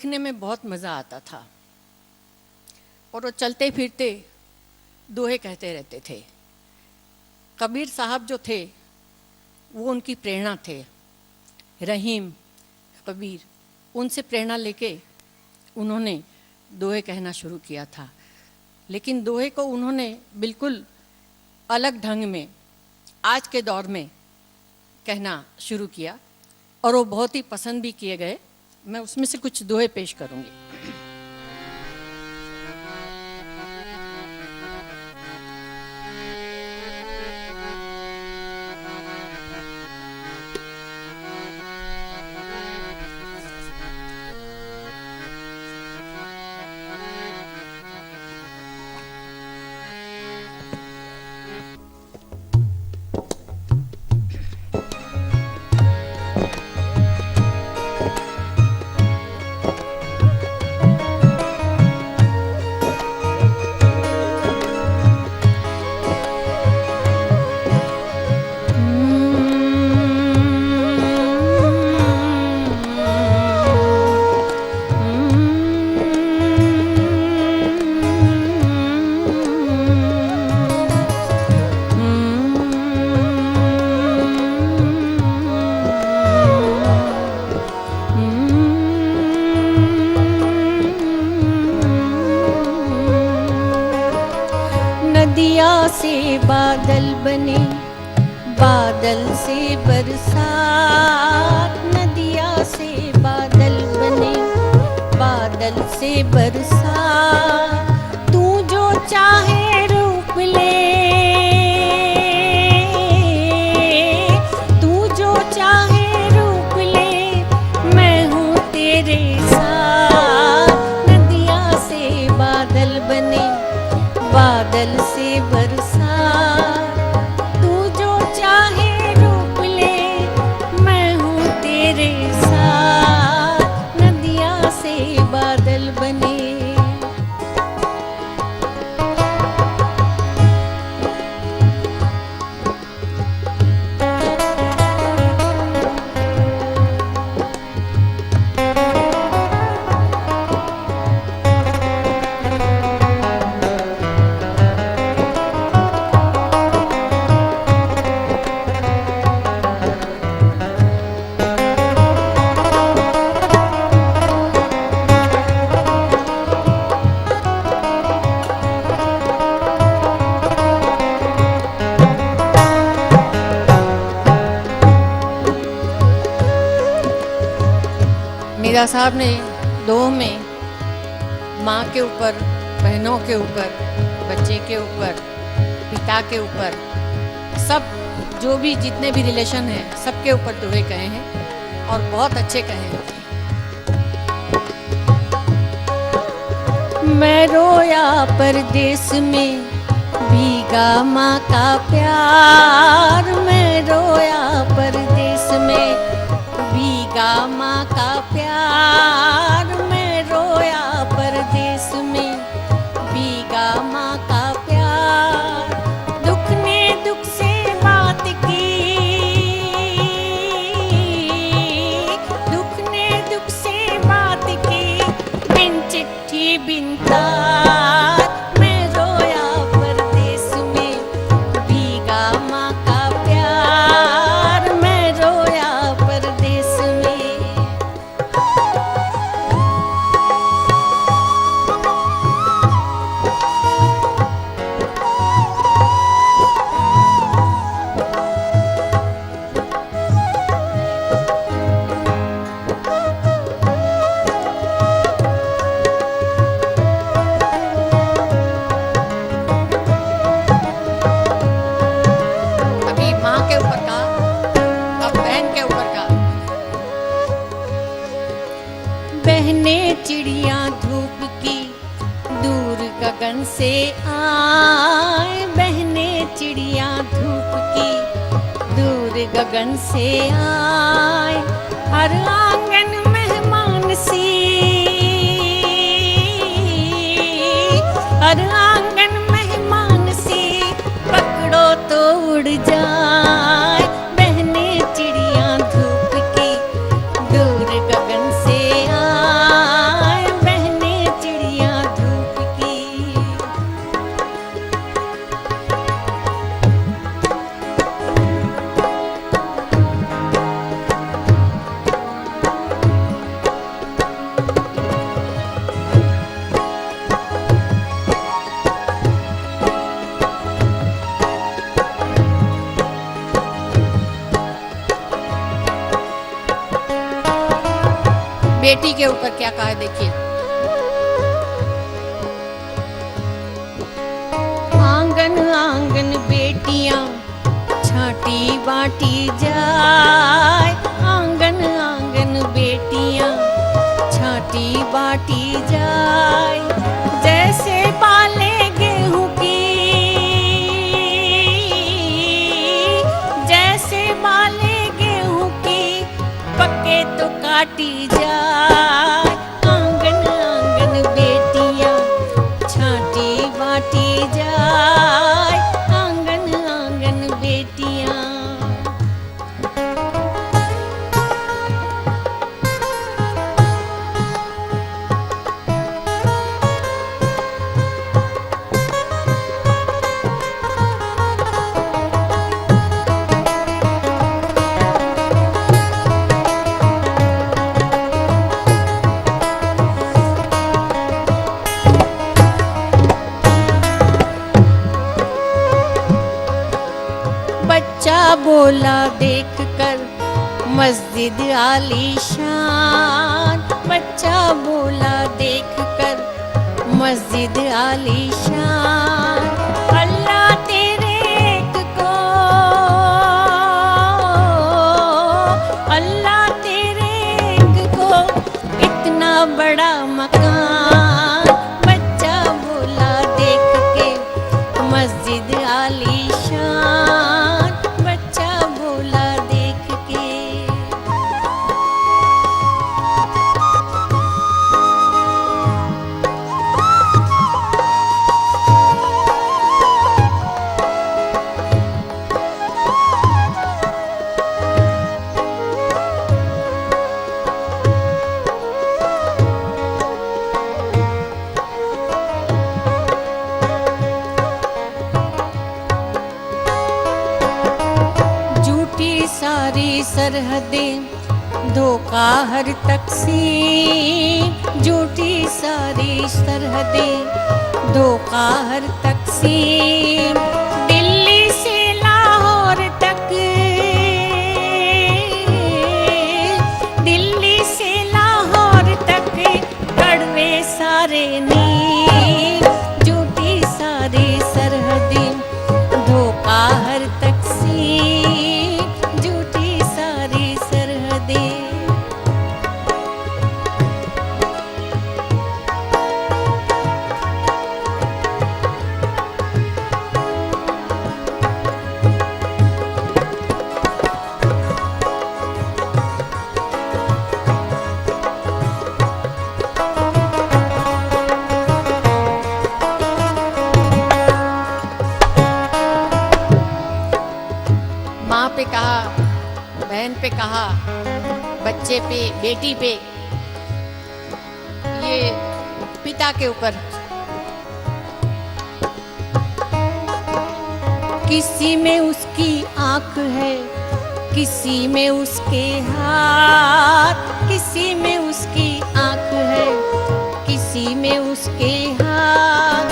लिखने में बहुत मज़ा आता था और वो चलते फिरते दोहे कहते रहते थे। कबीर साहब जो थे वो उनकी प्रेरणा थे। रहीम, कबीर, उनसे प्रेरणा लेके उन्होंने दोहे कहना शुरू किया था। लेकिन दोहे को उन्होंने बिल्कुल अलग ढंग में आज के दौर में कहना शुरू किया और वो बहुत ही पसंद भी किए गए। मैं उसमें से कुछ दोहे पेश करूंगी। नदिया से बादल बने, बादल से बरसात। नदिया से बादल बने, बादल से बरसात। तू जो चाहे रूप ले, तू जो चाहे रूप ले, मैं हूँ तेरे साथ। नदिया से बादल बने, बादल से बरसात। तू जो चाहे रूप ले, मैं हूँ तेरे साथ। नदिया से बादल बने। मीरा साहब ने दोहों में माँ के ऊपर, बहनों के ऊपर, बच्चे के ऊपर, पिता के ऊपर, सब जो भी जितने भी रिलेशन हैं सबके ऊपर दोहे कहे हैं और बहुत अच्छे कहे हैं। मैं रोया परदेस में, भीगा माँ का प्यार। मैं रोया परदेस में, भीगा माँ का प्यार। मैं रोया परदेस में, भीगा माँ का प्यार। दुख ने दुख से बात की, दुख ने दुख से बात की, बिन चिट्ठी बिन तार। मैं रोया परदेस में, भीगा माँ का प्यार। मैं रोया परदेस में। अभी माँ के ऊपर का, अब बहन के ऊपर का। बहने चिड़िया धूप की, दूर गगन से आए। बहने चिड़िया धूप की, दूर गगन से आए। हर आंगन मेहमान सी, हर आंगन मेहमान सी, पकड़ो तो उड़ जाए। बहने चिड़िया धूप की, दूर गगन से आए। बेटी के ऊपर क्या कहा है देखिए। आंगन आंगन बेटियां छाटी बाटी जाए, आंगन आंगन बेटियां छाटी बाटी जाए। जैसे बाले गेहूं की, जैसे बाले गेहूं की पके तो काटी जाए। आंगन आंगन बेटियां छाटी बाटी जाए, आंगन आंगन बेटियां। बच्चा बोला देख कर मस्जिद आलीशान, बच्चा बोला देख कर मस्जिद आलीशान। अल्लाह तेरे एक को, अल्लाह तेरे एक को इतना बड़ा मकान। बच्चा बोला देख के मस्जिद आलीशान, बच्चा बोला देख के। सारी सरहदें धोखा हर तकसीम, झूठी सारी सरहदें धोखा हर तकसीम। दिल्ली से लाहौर तक, दिल्ली से लाहौर तक कड़वे सारे नीम। झूठी सारी सरहदें धोखा हर तकसीम, झूठी सारी सरहदें। माँ पे कहा, बहन पे कहा, बच्चे पे, बेटी पे, ये पिता के ऊपर। किसी में उसकी आंख है, किसी में उसके हाथ, किसी में उसकी आंख है, किसी में उसके हाथ।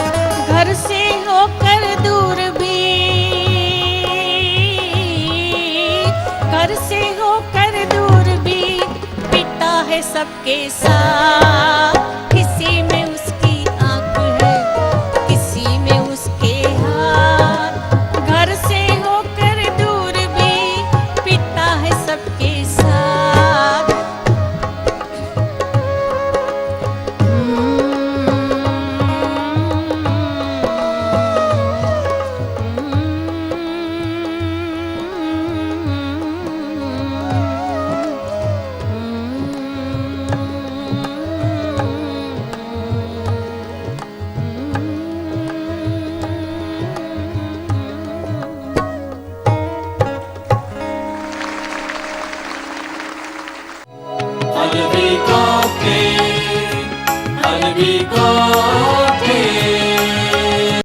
घर से होकर दूर भी, घर से होकर दूर भी पिता है सबके साथ। किसी में उसकी आंख है, किसी में उसके हाथ। घर से होकर दूर भी पिता है सबके साथ। Albi Kote,